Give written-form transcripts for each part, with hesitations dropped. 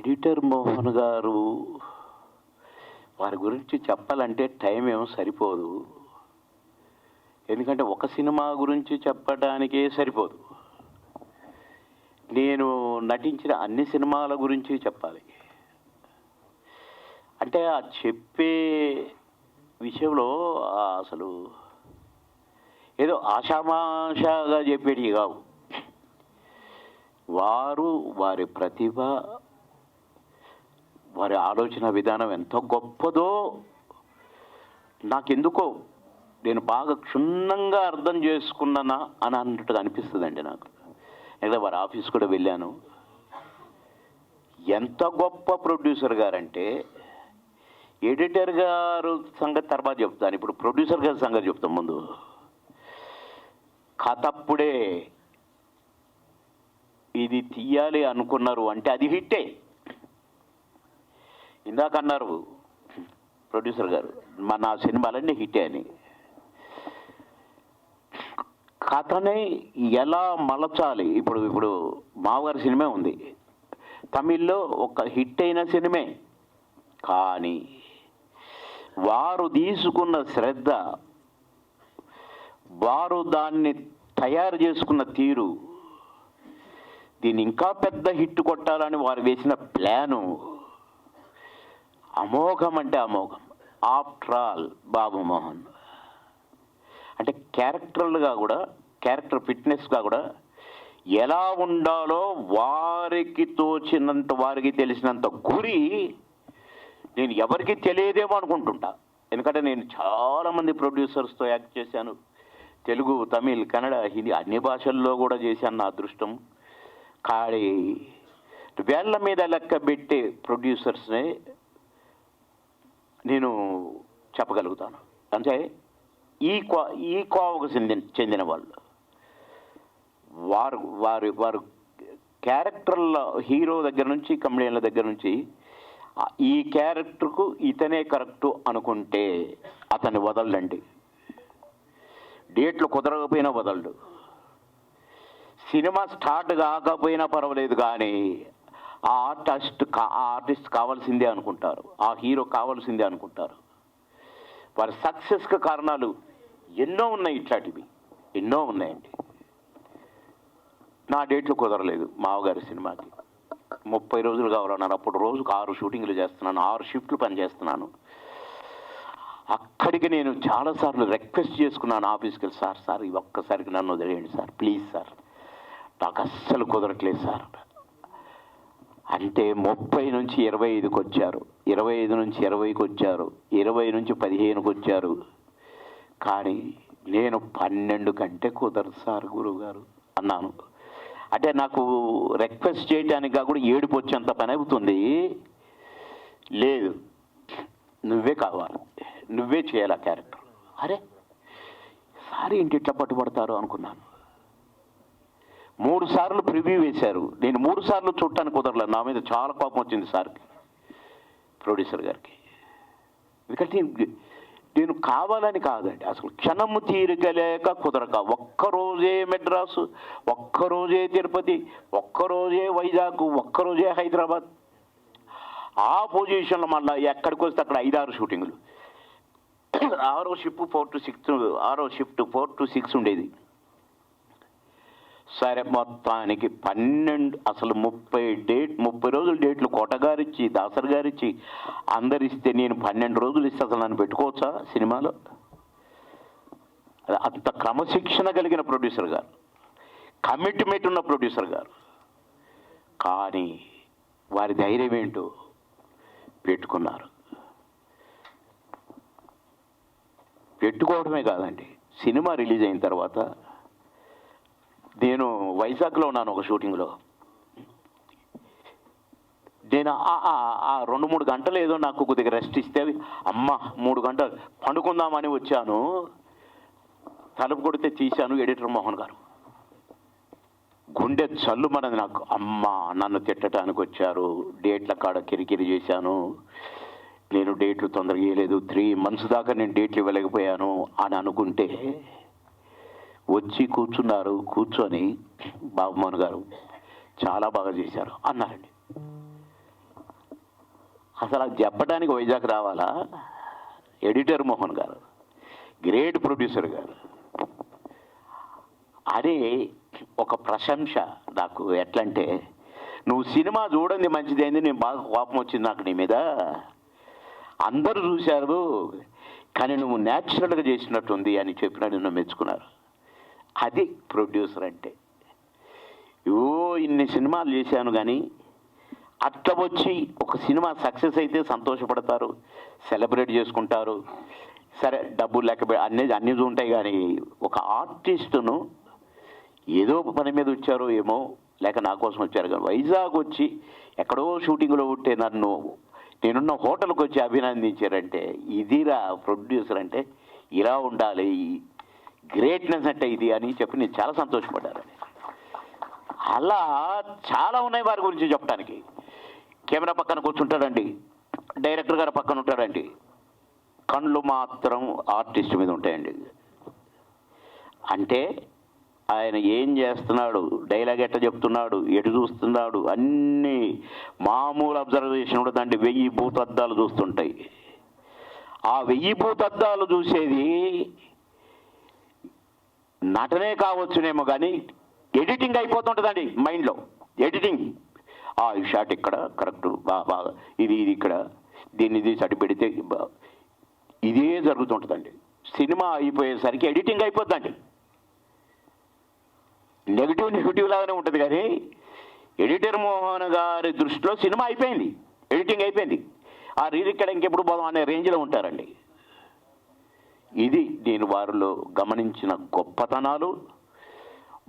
Editor Mohan గారు వారి గురించి చెప్పాలంటే టైం ఏమో సరిపోదు. ఎందుకంటే ఒక సినిమా గురించి చెప్పడానికే సరిపోదు. నేను నటించిన అన్ని సినిమాల గురించి చెప్పాలి. అంటే ఆ చెప్పే విషయంలో అసలు ఏదో ఆషామాషాగా చెప్పేటివి కావు. వారి ప్రతిభ, వారి ఆలోచన విధానం ఎంత గొప్పదో నాకెందుకో నేను బాగా క్షుణ్ణంగా అర్థం చేసుకున్నానా అని అన్నట్టుగా అనిపిస్తుందండి నాకు. లేదా వారి ఆఫీస్ కూడా వెళ్ళాను. ఎంత గొప్ప ప్రొడ్యూసర్ గారంటే, ఎడిటర్ గారు సంగతి తర్వాత చెప్తాను, ఇప్పుడు ప్రొడ్యూసర్ గారి సంగతి చెప్తాను. ముందు కథప్పుడే ఇది తీయాలి అనుకున్నారు అంటే అది హిట్టే. ఇందాక అన్నారు ప్రొడ్యూసర్ గారు మన సినిమాలన్నీ హిట్టే అని. కథని ఎలా మలచాలి, ఇప్పుడు మావగారి సినిమా ఉంది, తమిళ్లో ఒక హిట్ అయిన సినిమే, కానీ వారు తీసుకున్న శ్రద్ధ, వారు దాన్ని తయారు చేసుకున్న తీరు, దీన్ని ఇంకా పెద్ద హిట్ కొట్టాలని వారు వేసిన ప్లాను అమోఘం అంటే అమోఘం. ఆఫ్టర్ ఆల్ బాబు మోహన్ అంటే క్యారెక్టర్లుగా కూడా, క్యారెక్టర్ ఫిట్నెస్గా కూడా ఎలా ఉండాలో వారికి తోచినంత, వారికి తెలిసినంత గురి నేను ఎవరికి తెలియదేమో అనుకుంటుంటా. ఎందుకంటే నేను చాలామంది ప్రొడ్యూసర్స్తో యాక్ట్ చేశాను. తెలుగు, తమిళ్, కన్నడ, హిందీ అన్ని భాషల్లో కూడా చేశాను. నా అదృష్టం. కానీ వేళ్ల మీద లెక్క పెట్టే ప్రొడ్యూసర్స్ని నేను చెప్పగలుగుతాను. అంటే ఈ కోవకు చెందిన వాళ్ళు, వారు క్యారెక్టర్ల, హీరో దగ్గర నుంచి కమెడియన్ల దగ్గర నుంచి ఈ క్యారెక్టర్కు ఇతనే కరెక్టు అనుకుంటే అతన్ని వదలండి. డేట్లు కుదరకపోయినా వదలడు. సినిమా స్టార్ట్ కాకపోయినా పర్వాలేదు, కానీ ఆ ఆర్టిస్ట్ కావాల్సిందే అనుకుంటారు, ఆ హీరో కావాల్సిందే అనుకుంటారు. వారి సక్సెస్కి కారణాలు ఎన్నో ఉన్నాయి, ఇట్లాంటివి ఎన్నో ఉన్నాయండి. నా డేట్లు కుదరలేదు మావగారి సినిమాకి. 30 రోజులు కావాలన్నారు. అప్పుడు రోజుకు 6 షూటింగ్లు చేస్తున్నాను, 6 షిఫ్ట్లు పనిచేస్తున్నాను. అక్కడికి నేను చాలాసార్లు రిక్వెస్ట్ చేసుకున్నాను ఆఫీస్కి వెళ్ళి, సార్ ఈ ఒక్కసారికి నన్ను వదిలేయండి సార్, ప్లీజ్ సార్, నాకు అస్సలు కుదరట్లేదు సార్ అంటే 30 నుంచి 25కి వచ్చారు, 25 నుంచి 20కి వచ్చారు, 20 నుంచి 15కి వచ్చారు. కానీ నేను 12 కంటే కుదరదు సార్ గురువుగారు అన్నాను. అంటే నాకు రిక్వెస్ట్ చేయడానికి కూడా ఏడుపు వచ్చేంత పని అవుతుంది. లేదు, నువ్వే కావాలి, నువ్వే చేయాలి ఆ క్యారెక్టర్. అరే సార్ ఏంటి ఇట్లా పట్టుబడతారు అనుకున్నాను. 3 సార్లు ప్రివ్యూ వేశారు. నేను 3 సార్లు చూడటానికి కుదరలేదు. నా మీద చాలా కోపం వచ్చింది సార్కి, ప్రొడ్యూసర్ గారికి. ఎందుకంటే నేను కావాలని కాదండి, అసలు క్షణము తీరికలేక కుదరక, ఒక్కరోజే మెడ్రాసు, ఒక్కరోజే తిరుపతి, ఒక్కరోజే వైజాగ్, ఒక్కరోజే హైదరాబాద్. ఆ పొజిషన్లో మళ్ళీ ఎక్కడికి వస్తే అక్కడ 5-6 షూటింగులు. 6వ షిఫ్ట్ 4 to 6 ఉండేది. సరే మొత్తానికి 12, అసలు 30 రోజులు డేట్లు కోటగారిచ్చి, దాసర్ గారిచ్చి, అందరిస్తే నేను 12 రోజులు ఇస్తే అసలు నన్ను పెట్టుకోవచ్చా సినిమాలో? అంత క్రమశిక్షణ కలిగిన ప్రొడ్యూసర్ గారు, కమిట్మెంట్ ఉన్న ప్రొడ్యూసర్ గారు. కానీ వారి ధైర్యం ఏంటో పెట్టుకున్నారు. పెట్టుకోవడమే కాదండి, సినిమా రిలీజ్ అయిన తర్వాత నేను వైజాగ్లో ఉన్నాను ఒక షూటింగ్లో. నేను ఆ 2-3 గంటలు ఏదో నాకు కొద్దిగా రెస్ట్ ఇస్తే, అమ్మ 3 గంటలు పండుకుందామని వచ్చాను. తలుపు కొడితే తీశాను, ఎడిటర్ మోహన్ గారు. గుండె చల్లు మనది నాకు. అమ్మ నన్ను తిట్టడానికి వచ్చారు, డేట్ల కాడ కిరికిరి చేశాను, నేను డేట్లు తొందరగా ఇవ్వలేదు, 3 months దాకా నేను డేట్లు ఇవ్వలేకపోయాను అని అనుకుంటే వచ్చి కూర్చున్నారు. కూర్చొని బాబుమోహన్ గారు చాలా బాగా చేశారు అన్నారండి. అసలు అది చెప్పడానికి వైజాగ్ రావాలా? ఎడిటర్ మోహన్ గారు, గ్రేట్ ప్రొడ్యూసర్ గారు అని ఒక ప్రశంస నాకు. ఎట్లంటే, నువ్వు సినిమా చూడండి మంచిదైంది, నేను బాగా కోపం వచ్చింది నాకు నీ మీద, అందరూ చూశారు కానీ నువ్వు న్యాచురల్గా చేసినట్టుంది అని చెప్పినా నిన్ను మెచ్చుకున్నారు. అది ప్రొడ్యూసర్ అంటే. ఇన్ని సినిమాలు చేశాను కానీ అట్లా వచ్చి ఒక సినిమా సక్సెస్ అయితే సంతోషపడతారు, సెలబ్రేట్ చేసుకుంటారు, సరే డబ్బులు లేక అన్నీ ఉంటాయి. కానీ ఒక ఆర్టిస్టును ఏదో పని మీద వచ్చారో ఏమో, లేక నా కోసం వచ్చారు కానీ వైజాగ్ వచ్చి ఎక్కడో షూటింగ్లో ఉంటే నన్ను నేనున్న హోటల్కి వచ్చి అభినందించారంటే, ఇదిరా ప్రొడ్యూసర్ అంటే, ఇలా ఉండాలి, గ్రేట్నెస్ అంటే ఇది అని చెప్పి నేను చాలా సంతోషపడ్డాను. అలా చాలా ఉన్నాయి వారి గురించి చెప్పడానికి. కెమెరా పక్కన కూర్చుంటాడండి, డైరెక్టర్ గారు పక్కన ఉంటాడండి, కళ్ళు మాత్రం ఆర్టిస్ట్ మీద ఉంటాయండి. అంటే ఆయన ఏం చేస్తున్నాడు, డైలాగ్ ఎట్లా చెప్తున్నాడు, ఎటు చూస్తున్నాడు, అన్నీ మామూలు అబ్జర్వేషన్ కూడా దాంట్లో 1000 భూతద్దాలు చూస్తుంటాయి. ఆ 1000 భూతద్దాలు చూసేది నటనే కావచ్చునేమో కానీ ఎడిటింగ్ అయిపోతుంటుందండి మైండ్లో. ఎడిటింగ్, ఈ షాట్ ఇక్కడ కరెక్ట్, బాగా ఇది ఇక్కడ దీన్ని సరి పెడితే ఇదే జరుగుతుంటుందండి. సినిమా అయిపోయేసరికి ఎడిటింగ్ అయిపోద్దండి. నెగిటివ్ లాగానే ఉంటుంది కానీ ఎడిటర్ మోహన్ గారి దృష్టిలో సినిమా అయిపోయింది, ఎడిటింగ్ అయిపోయింది, ఆ రీరిక్కడ ఇంకెప్పుడు పోదాం అనే రేంజ్లో ఉంటారండి. ఇది నేను వారిలో గమనించిన గొప్పతనాలు.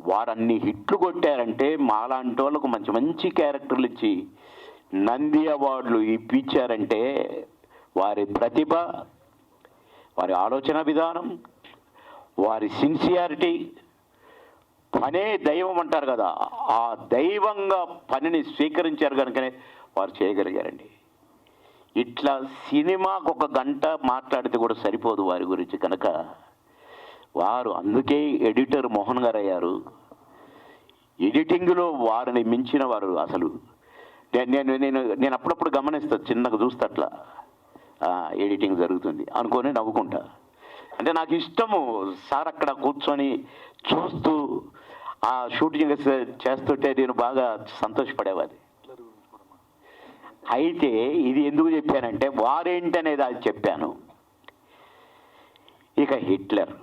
వారన్ని హిట్లు కొట్టారంటే మాలాంటి వాళ్ళకు మంచి మంచి క్యారెక్టర్లు ఇచ్చి నంది అవార్డులు ఇప్పించారంటే వారి ప్రతిభ, వారి ఆలోచన విధానం, వారి సిన్సియారిటీ, పనే దైవం అంటారు కదా, ఆ దైవంగా పనిని స్వీకరించారు కనుకనే వారు చేయగలిగారండి. ఇట్లా సినిమాకు 1 గంట మాట్లాడితే కూడా సరిపోదు వారి గురించి కనుక వారు అందుకే ఎడిటర్ మోహన్ గారు అయ్యారు. ఎడిటింగ్లో వారిని మించిన వారు అసలు నేను అప్పుడప్పుడు గమనిస్తా, చిన్నగా చూస్తా, అట్లా ఎడిటింగ్ జరుగుతుంది అనుకొని నవ్వుకుంటా. అంటే నాకు ఇష్టము సార్ అక్కడ కూర్చొని చూస్తూ ఆ షూటింగ్ చేస్తుంటే నేను బాగా సంతోషపడేవాది. అయితే ఇది ఎందుకు చెప్పానంటే వారేంటనేది అది చెప్పాను. ఇక హిట్లర్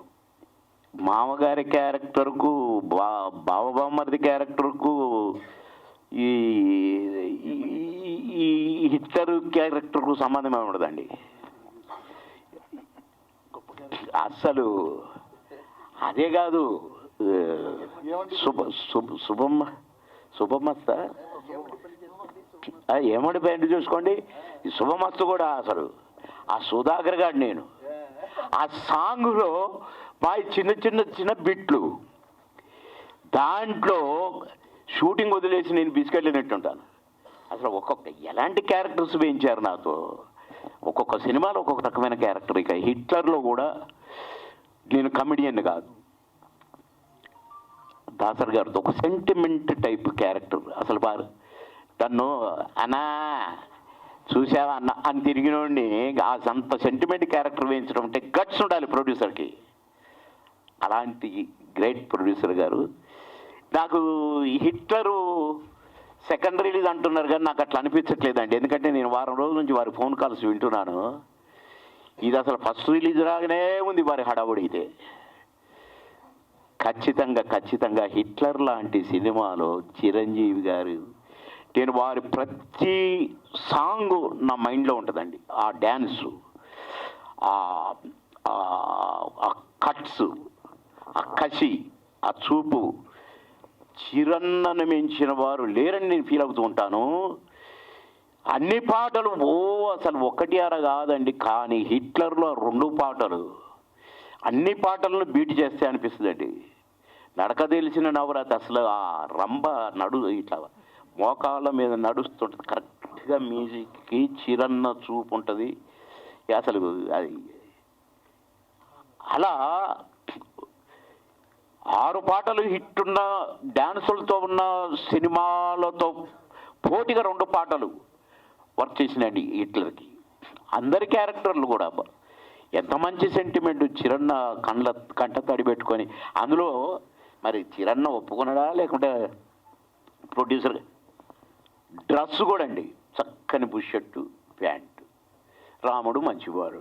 మామగారి క్యారెక్టర్కు, బావబామ్మర్ది క్యారెక్టర్కు ఈ హిట్లర్ క్యారెక్టర్కు సంబంధమే ఉండదండి అస్సలు. అదే కాదు, శుభమస్త ఏమడి పెయింట్ చూసుకోండి, శుభమస్తు కూడా అసలు ఆ సుధాకర్ గారు, నేను ఆ సాంగ్లో మా చిన్న బిట్లు, దాంట్లో షూటింగ్ వదిలేసి నేను బిస్కెట్లుంటాను. అసలు ఎలాంటి క్యారెక్టర్స్ వేయించారు నాతో, ఒక్కొక్క సినిమాలో ఒక్కొక్క రకమైన క్యారెక్టర్. ఇక హిట్లర్లో కూడా నేను కమెడియన్ కాదు, దాసర్ గారితో ఒక సెంటిమెంట్ టైప్ క్యారెక్టర్. అసలు తను అన్నా చూసావా అన్న అని తిరిగినోడిని అంత సెంటిమెంట్ క్యారెక్టర్ వేయించడం అంటే గట్స్ ఉండాలి ప్రొడ్యూసర్కి. అలాంటి గ్రేట్ ప్రొడ్యూసర్ గారు. నాకు హిట్లరు సెకండ్ రిలీజ్ అంటున్నారు కానీ నాకు అట్లా అనిపించట్లేదండి. ఎందుకంటే నేను వారం రోజుల నుంచి వారి ఫోన్ కాల్స్ వింటున్నాను. ఇది అసలు ఫస్ట్ రిలీజ్ రాగానే ఉంది వారి హడావుడి. అయితే ఖచ్చితంగా హిట్లర్ లాంటి సినిమాలో చిరంజీవి గారు, నేను వారి ప్రతి సాంగ్ నా మైండ్లో ఉంటుందండి. ఆ డ్యాన్సు, ఆ కట్స్, ఆ కసి, ఆ చూపు, చిరన్నను మించిన వారు లేరని నేను ఫీల్ అవుతూ ఉంటాను. అన్ని పాటలు అసలు 1 అర కాదండి, కానీ హిట్లర్లో 2 పాటలు అన్ని పాటలను బీట్ చేస్తే అనిపిస్తుందండి. నడక తెలిసిన నవరాత్రి అసలు ఆ రంభ ఇట్లా మోకాళ్ళ మీద నడుస్తుంటుంది, కరెక్ట్గా మ్యూజిక్కి చిరన్న చూపు ఉంటుంది అసలు. అది అలా 6 పాటలు హిట్ ఉన్న డ్యాన్సులతో ఉన్న సినిమాలతో పోటీగా 2 పాటలు వర్క్ చేసినండి హిట్లర్కి. అందరి క్యారెక్టర్లు కూడా ఎంత మంచి సెంటిమెంట్. చిరన్న కంట తడి పెట్టుకొని, అందులో మరి చిరన్న ఒప్పుకున్నాడా లేకుంటే ప్రొడ్యూసర్. డ్రెస్ కూడా అండి చక్కని బుషర్టు ప్యాంటు, రాముడు మంచివాడు.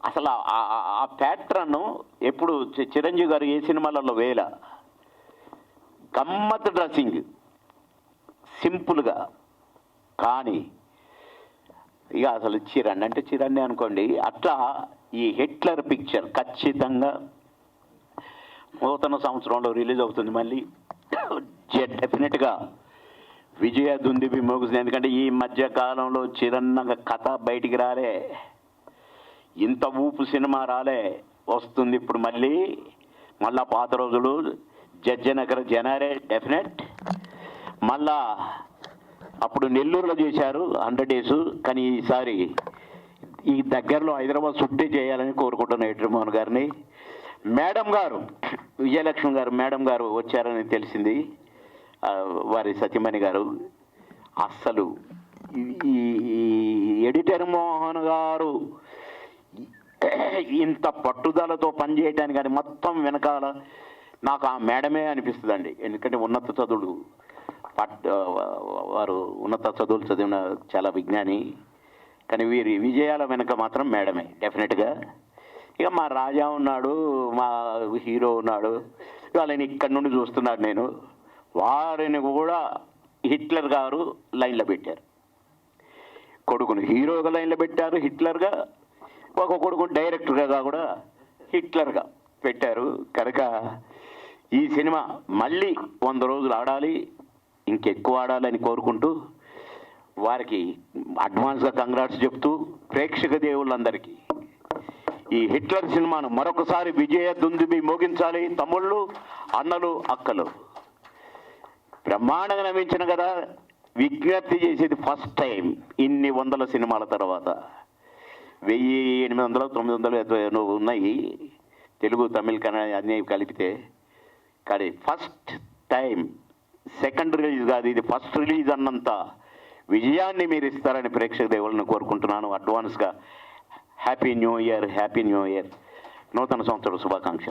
అసలు ఆ ప్యాట్రన్ ఎప్పుడు చిరంజీవి గారు ఏ సినిమాలలో వేల గమ్మత్ డ్రెస్సింగ్ సింపుల్గా. కానీ ఇక అసలు చిరణ్ అంటే చిరణ్ణి అనుకోండి. అట్లా ఈ హిట్లర్ పిక్చర్ ఖచ్చితంగా నూతన సంవత్సరంలో రిలీజ్ అవుతుంది. మళ్ళీ డెఫినెట్గా విజయ దుందుబి మోగుతుంది. ఎందుకంటే ఈ మధ్య కాలంలో చిరణ్ కథ బయటికి రాలే, ఇంత ఊపు సినిమా రాలే. వస్తుంది ఇప్పుడు మళ్ళా పాత రోజులు జడ్జనగర్ జనారే డెఫినెట్. మళ్ళా అప్పుడు నెల్లూరులో చేశారు 100 days. కానీ ఈసారి ఈ దగ్గరలో హైదరాబాద్ చుట్టే చేయాలని కోరుకుంటున్నాను ఎడ్రమోహన్ గారిని. మేడం గారు, విజయలక్ష్మి గారు మేడం గారు వచ్చారని తెలిసింది, వారి సత్యమణి గారు. అస్సలు ఈ ఎడిటర్ మోహన్ గారు ఇంత పట్టుదలతో పనిచేయడానికి కానీ మొత్తం వెనకాల నాకు ఆ మేడమే అనిపిస్తుందండి. ఎందుకంటే ఉన్నత చదువులు వారు ఉన్నత చదువులు చదివిన చాలా విజ్ఞాని. కానీ వీరి విజయాల వెనక మాత్రం మేడమే డెఫినెట్గా. ఇక మా రాజా ఉన్నాడు, మా హీరో ఉన్నాడు, వాళ్ళని ఇక్కడి నుండి చూస్తున్నాడు నేను. వారిని కూడా హిట్లర్ గారు లైన్లో పెట్టారు. కొడుకును హీరోగా లైన్లో పెట్టారు హిట్లర్గా, ఒక కొడుకు డైరెక్టర్గా కూడా హిట్లర్గా పెట్టారు. కనుక ఈ సినిమా మళ్ళీ 100 రోజులు ఆడాలి, ఇంకెక్కువ ఆడాలని కోరుకుంటూ వారికి అడ్వాన్స్గా కంగ్రాట్స్ చెప్తూ ప్రేక్షక దేవుళ్ళందరికీ ఈ హిట్లర్ సినిమాను మరొకసారి విజయ దుందుబి మోగించాలి. తమ్ముళ్ళు, అన్నలు, అక్కలు బ్రహ్మాండంగా నమ్మించిన కదా. విజ్ఞప్తి చేసేది ఫస్ట్ టైం ఇన్ని 100 సినిమాల తర్వాత. 1800, 900 ఉన్నాయి తెలుగు, తమిళ్, కన్నడ అన్నీ కలిపితే. కానీ ఫస్ట్ టైం, సెకండ్ రిలీజ్ కాదు ఇది, ఫస్ట్ రిలీజ్ అన్నంత విజయాన్ని మీరు ఇస్తారని ప్రేక్షక దేవుళ్ళని కోరుకుంటున్నాను. అడ్వాన్స్గా హ్యాపీ న్యూ ఇయర్, నూతన సంవత్సర శుభాకాంక్షలు.